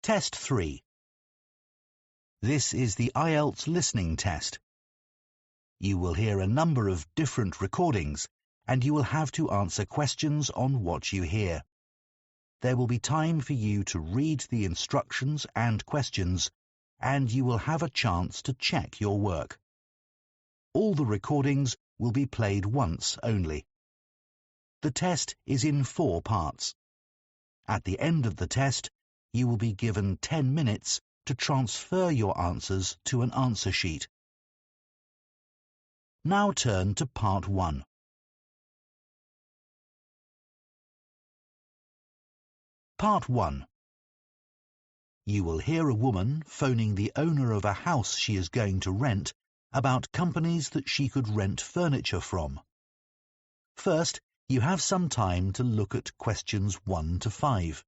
Test 3. This is the IELTS listening test. You will hear a number of different recordings, and you will have to answer questions on what you hear. There will be time for you to read the instructions and questions, and you will have a chance to check your work. All the recordings will be played once only. The test is in 4 parts. At the end of the test, you will be given 10 minutes to transfer your answers to an answer sheet. Now turn to Part 1. Part 1. You will hear a woman phoning the owner of a house she is going to rent about companies that she could rent furniture from. First, you have some time to look at questions 1 to 5.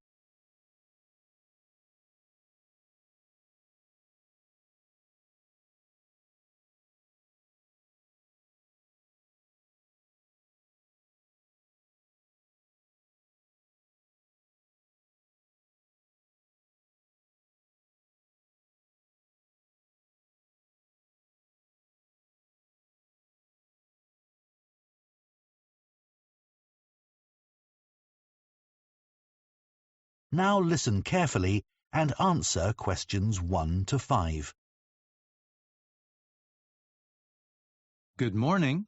Now listen carefully and answer questions 1 to 5. Good morning.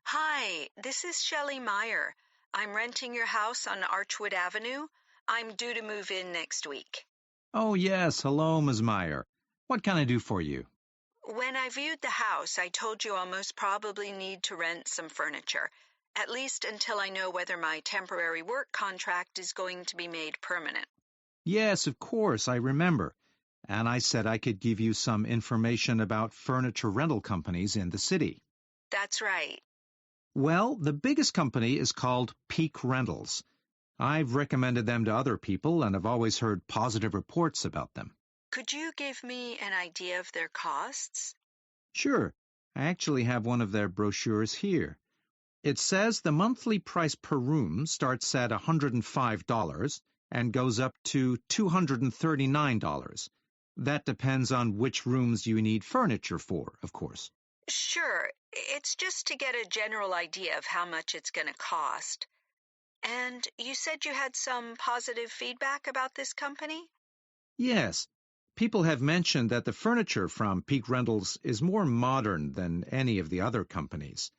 Hi, this is Shelley Meyer. I'm renting your house on Archwood Avenue. I'm due to move in next week. Oh, yes. Hello, Ms. Meyer. What can I do for you? When I viewed the house, I told you I'll most probably need to rent some furniture, at least until I know whether my temporary work contract is going to be made permanent. Yes, of course, I remember. And I said I could give you some information about furniture rental companies in the city. That's right. Well, the biggest company is called Peak Rentals. I've recommended them to other people and have always heard positive reports about them. Could you give me an idea of their costs? Sure. I actually have one of their brochures here. It says the monthly price per room starts at $105 and goes up to $239. That depends on which rooms you need furniture for, of course. Sure. It's just to get a general idea of how much it's going to cost. And you said you had some positive feedback about this company? Yes. People have mentioned that the furniture from Peak Rentals is more modern than any of the other companies.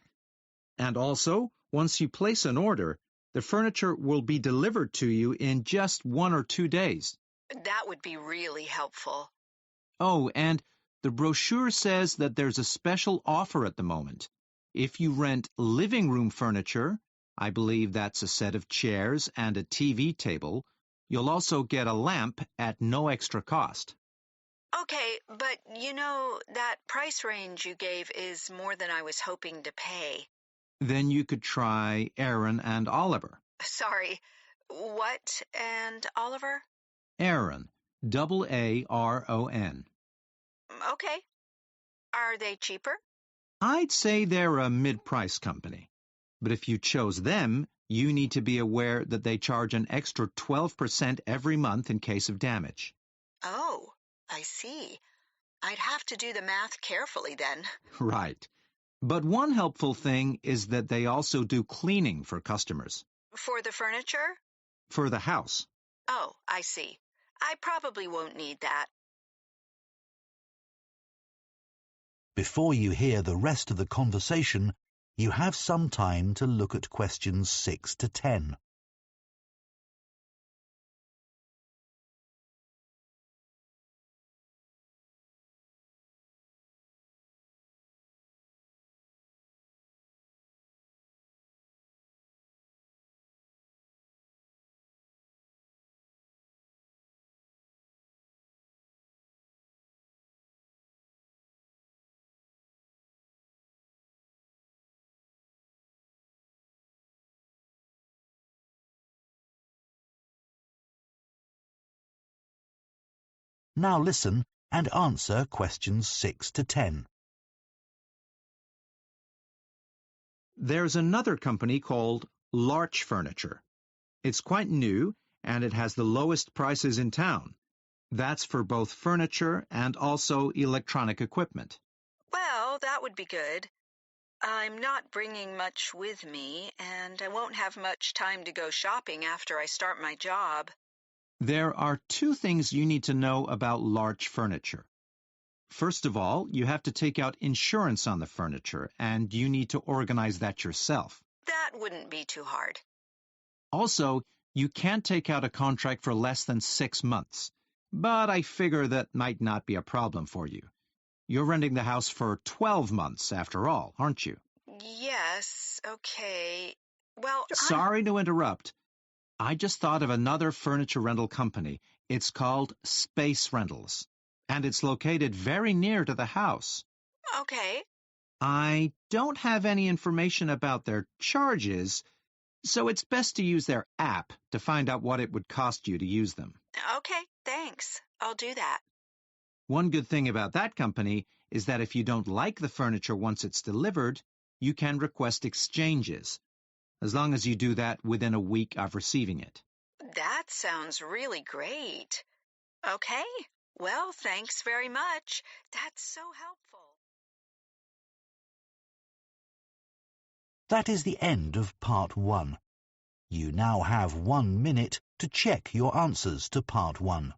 And also, once you place an order, the furniture will be delivered to you in just 1 or 2 days. That would be really helpful. Oh, and the brochure says that there's a special offer at the moment. If you rent living room furniture, I believe that's a set of chairs and a TV table, you'll also get a lamp at no extra cost. Okay, but that price range you gave is more than I was hoping to pay. Then you could try Aaron and Oliver. Sorry, what and Oliver? Aaron, Aaron. Okay. Are they cheaper? I'd say they're a mid-price company. But if you chose them, you need to be aware that they charge an extra 12% every month in case of damage. Oh, I see. I'd have to do the math carefully then. Right. But one helpful thing is that they also do cleaning for customers. For the furniture? For the house. Oh, I see. I probably won't need that. Before you hear the rest of the conversation, you have some time to look at questions 6 to 10. Now listen and answer questions 6 to 10. There's another company called Larch Furniture. It's quite new, and it has the lowest prices in town. That's for both furniture and also electronic equipment. Well, that would be good. I'm not bringing much with me, and I won't have much time to go shopping after I start my job. There are two things you need to know about large furniture. First of all, you have to take out insurance on the furniture, and you need to organize that yourself. That wouldn't be too hard. Also, you can't take out a contract for less than 6 months, but I figure that might not be a problem for you. You're renting the house for 12 months after all, aren't you? Yes, okay. Well, Sorry to interrupt. I just thought of another furniture rental company. It's called Space Rentals, and it's located very near to the house. Okay. I don't have any information about their charges, so it's best to use their app to find out what it would cost you to use them. Okay, thanks. I'll do that. One good thing about that company is that if you don't like the furniture once it's delivered, you can request exchanges, as long as you do that within a week of receiving it. That sounds really great. Okay. Well, thanks very much. That's so helpful. That is the end of Part 1. You now have 1 minute to check your answers to Part 1.